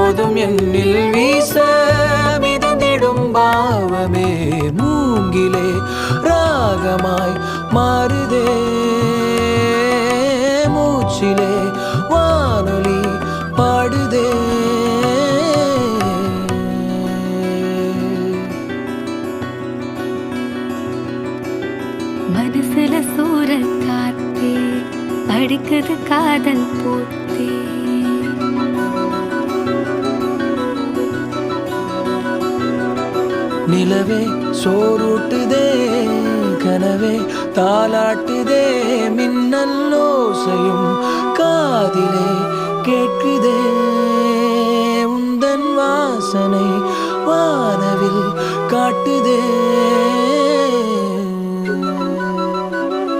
எப்போதும் என்னில் வீச மிதந்திடும் பாவமே மூங்கிலே ராகமாய் மாறுதே மூச்சிலே வானொலி பாடுதே மனசுல சூற காத்தே அடிக்குது காதல் போத்தே நிலவே சோறுட்டுதே கனவே தாலாட்டுதே மின்னல் ஓசையும் காதிலே கேட்குதே உந்தன் வாசனை வானவில் காட்டுதே